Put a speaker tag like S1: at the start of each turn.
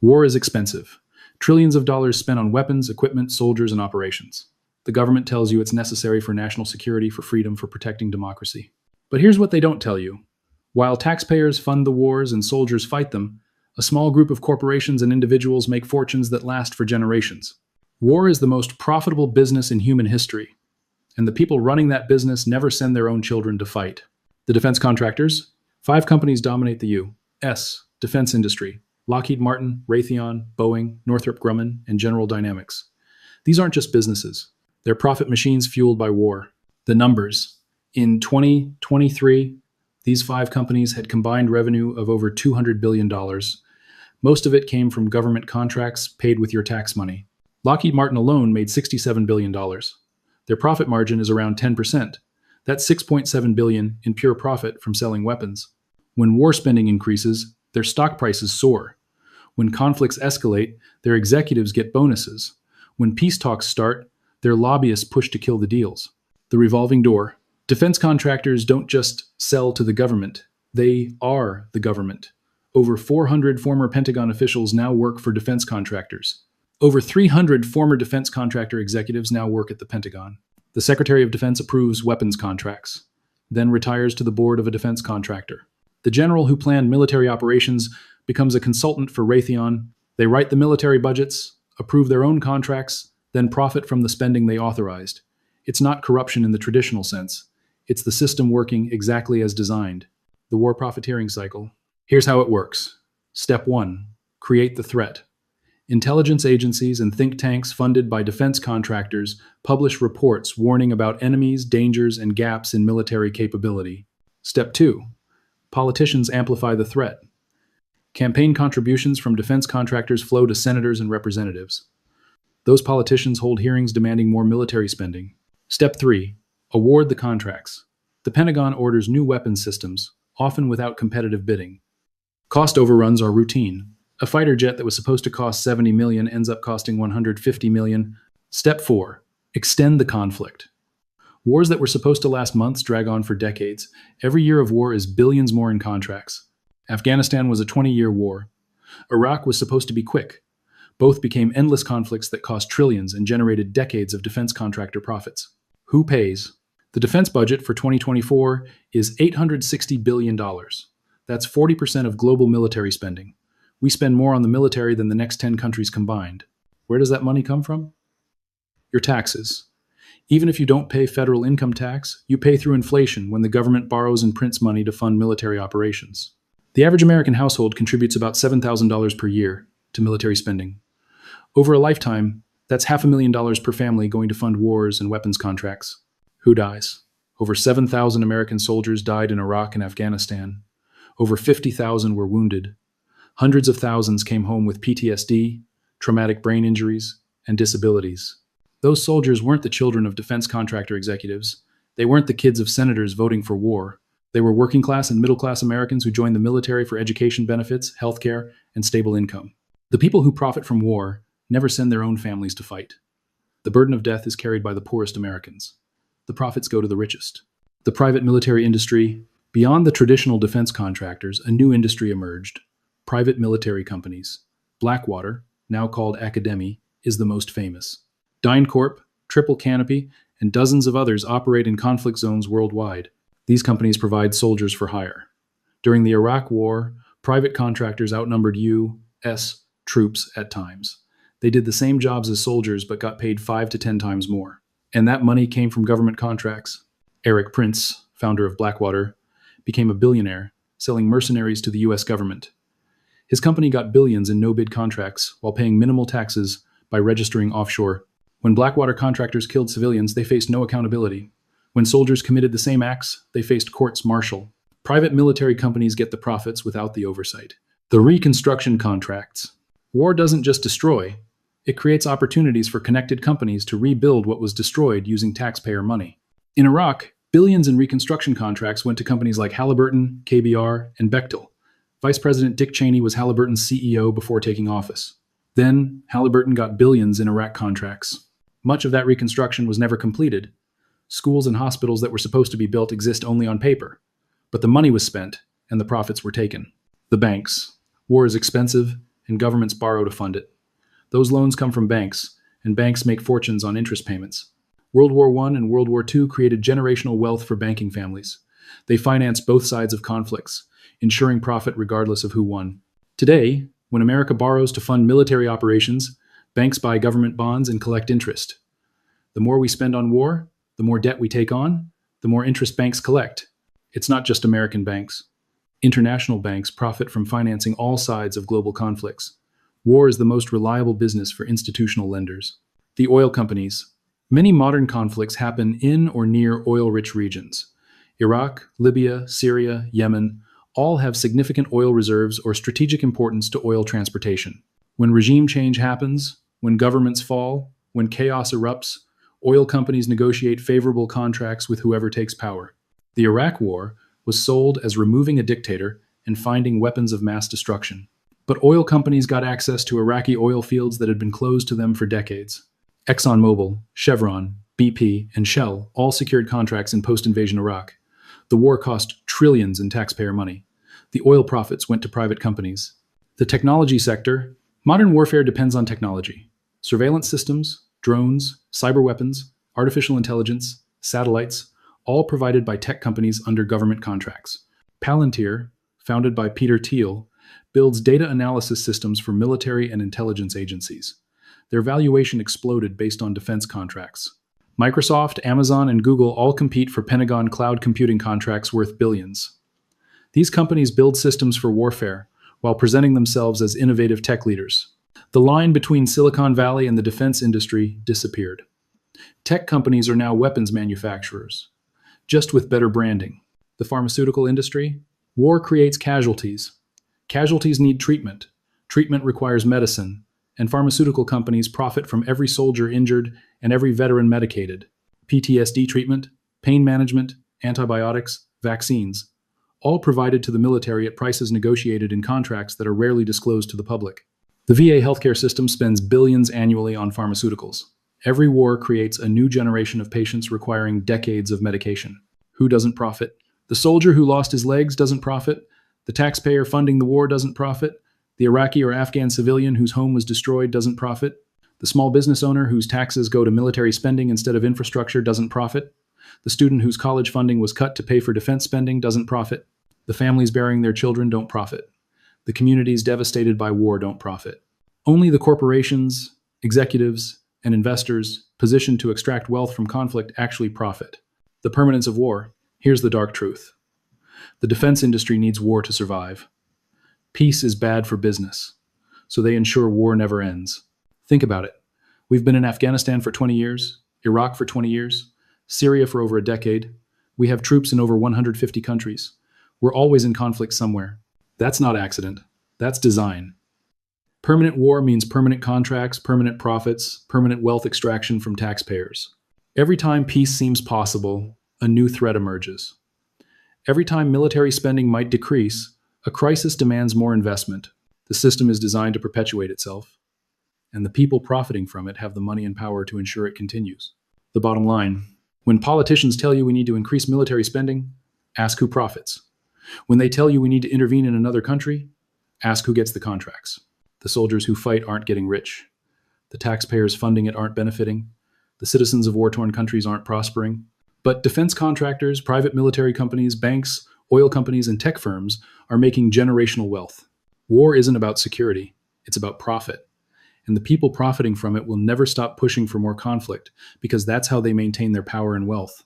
S1: War is expensive. Trillions of dollars spent on weapons, equipment, soldiers, and operations. The government tells you it's necessary for national security, for freedom, for protecting democracy. But here's what they don't tell you. While taxpayers fund the wars and soldiers fight them, a small group of corporations and individuals make fortunes that last for generations. War is the most profitable business in human history, and the people running that business never send their own children to fight. The defense contractors, 5 companies dominate the U.S. defense industry: Lockheed Martin, Raytheon, Boeing, Northrop Grumman, and General Dynamics. These aren't just businesses. They're profit machines fueled by war. The numbers. In 2023, these 5 companies had combined revenue of over $200 billion. Most of it came from government contracts paid with your tax money. Lockheed Martin alone made $67 billion. Their profit margin is around 10%. That's $6.7 billion in pure profit from selling weapons. When war spending increases, their stock prices soar. When conflicts escalate, their executives get bonuses. When peace talks start, their lobbyists push to kill the deals. The revolving door. Defense contractors don't just sell to the government. They are the government. Over 400 former Pentagon officials now work for defense contractors. Over 300 former defense contractor executives now work at the Pentagon. The Secretary of Defense approves weapons contracts, then retires to the board of a defense contractor. The general who planned military operations becomes a consultant for Raytheon. They write the military budgets, approve their own contracts, then profit from the spending they authorized. It's not corruption in the traditional sense. It's the system working exactly as designed. The war profiteering cycle. Here's how it works. Step 1. Create the threat. Intelligence agencies and think tanks funded by defense contractors publish reports warning about enemies, dangers, and gaps in military capability. Step 2. Politicians amplify the threat. Campaign contributions from defense contractors flow to senators and representatives. Those politicians hold hearings demanding more military spending. Step 3. Award the contracts. The Pentagon orders new weapons systems, often without competitive bidding. Cost overruns are routine. A fighter jet that was supposed to cost $70 million ends up costing $150 million. Step 4. Extend the conflict. Wars that were supposed to last months drag on for decades. Every year of war is billions more in contracts. Afghanistan was a 20-year war. Iraq was supposed to be quick. Both became endless conflicts that cost trillions and generated decades of defense contractor profits. Who pays? The defense budget for 2024 is $860 billion. That's 40% of global military spending. We spend more on the military than the next 10 countries combined. Where does that money come from? Your taxes. Even if you don't pay federal income tax, you pay through inflation when the government borrows and prints money to fund military operations. The average American household contributes about $7,000 per year to military spending. Over a lifetime, that's $500,000 per family going to fund wars and weapons contracts. Who dies? Over 7,000 American soldiers died in Iraq and Afghanistan. Over 50,000 were wounded. Hundreds of thousands came home with PTSD, traumatic brain injuries, and disabilities. Those soldiers weren't the children of defense contractor executives. They weren't the kids of senators voting for war. They were working class and middle class Americans who joined the military for education benefits, healthcare, and stable income. The people who profit from war never send their own families to fight. The burden of death is carried by the poorest Americans. The profits go to the richest. The private military industry. Beyond the traditional defense contractors, a new industry emerged. Private military companies. Blackwater, now called Academy, is the most famous. DynCorp, Triple Canopy, and dozens of others operate in conflict zones worldwide. These companies provide soldiers for hire. During the Iraq War, private contractors outnumbered U.S. troops at times. They did the same jobs as soldiers but got paid 5 to 10 times more. And that money came from government contracts. Eric Prince, founder of Blackwater, became a billionaire, selling mercenaries to the U.S. government. His company got billions in no-bid contracts while paying minimal taxes by registering offshore. When Blackwater contractors killed civilians, they faced no accountability. When soldiers committed the same acts, they faced courts martial. Private military companies get the profits without the oversight. The reconstruction contracts. War doesn't just destroy. It creates opportunities for connected companies to rebuild what was destroyed using taxpayer money. In Iraq, billions in reconstruction contracts went to companies like Halliburton, KBR, and Bechtel. Vice President Dick Cheney was Halliburton's CEO before taking office. Then, Halliburton got billions in Iraq contracts. Much of that reconstruction was never completed. Schools and hospitals that were supposed to be built exist only on paper. But the money was spent, and the profits were taken. The banks. War is expensive, and governments borrow to fund it. Those loans come from banks, and banks make fortunes on interest payments. World War I and World War II created generational wealth for banking families. They financed both sides of conflicts, ensuring profit regardless of who won. Today, when America borrows to fund military operations, banks buy government bonds and collect interest. The more we spend on war, the more debt we take on, the more interest banks collect. It's not just American banks. International banks profit from financing all sides of global conflicts. War is the most reliable business for institutional lenders. The oil companies. Many modern conflicts happen in or near oil-rich regions. Iraq, Libya, Syria, Yemen all have significant oil reserves or strategic importance to oil transportation. When regime change happens, when governments fall, when chaos erupts, oil companies negotiate favorable contracts with whoever takes power. The Iraq War was sold as removing a dictator and finding weapons of mass destruction. But oil companies got access to Iraqi oil fields that had been closed to them for decades. ExxonMobil, Chevron, BP, and Shell all secured contracts in post-invasion Iraq. The war cost trillions in taxpayer money. The oil profits went to private companies. The technology sector. Modern warfare depends on technology. Surveillance systems, drones, cyber weapons, artificial intelligence, satellites, all provided by tech companies under government contracts. Palantir, founded by Peter Thiel, builds data analysis systems for military and intelligence agencies. Their valuation exploded based on defense contracts. Microsoft, Amazon, and Google all compete for Pentagon cloud computing contracts worth billions. These companies build systems for warfare while presenting themselves as innovative tech leaders. The line between Silicon Valley and the defense industry disappeared. Tech companies are now weapons manufacturers, just with better branding. The pharmaceutical industry. War creates casualties. Casualties need treatment. Treatment requires medicine, and pharmaceutical companies profit from every soldier injured and every veteran medicated. PTSD treatment, pain management, antibiotics, vaccines, all provided to the military at prices negotiated in contracts that are rarely disclosed to the public. The VA healthcare system spends billions annually on pharmaceuticals. Every war creates a new generation of patients requiring decades of medication. Who doesn't profit? The soldier who lost his legs doesn't profit. The taxpayer funding the war doesn't profit. The Iraqi or Afghan civilian whose home was destroyed doesn't profit. The small business owner whose taxes go to military spending instead of infrastructure doesn't profit. The student whose college funding was cut to pay for defense spending doesn't profit. The families burying their children don't profit. The communities devastated by war don't profit. Only the corporations, executives, and investors positioned to extract wealth from conflict actually profit. The permanence of war. Here's the dark truth. The defense industry needs war to survive. Peace is bad for business, so they ensure war never ends. Think about it. We've been in Afghanistan for 20 years, Iraq for 20 years, Syria for over a decade. We have troops in over 150 countries. We're always in conflict somewhere. That's not accident. That's design. Permanent war means permanent contracts, permanent profits, permanent wealth extraction from taxpayers. Every time peace seems possible, a new threat emerges. Every time military spending might decrease, a crisis demands more investment. The system is designed to perpetuate itself, and the people profiting from it have the money and power to ensure it continues. The bottom line, when politicians tell you we need to increase military spending, ask who profits. When they tell you we need to intervene in another country, ask who gets the contracts. The soldiers who fight aren't getting rich. The taxpayers funding it aren't benefiting. The citizens of war-torn countries aren't prospering. But defense contractors, private military companies, banks, oil companies, and tech firms are making generational wealth. War isn't about security, it's about profit. And the people profiting from it will never stop pushing for more conflict because that's how they maintain their power and wealth.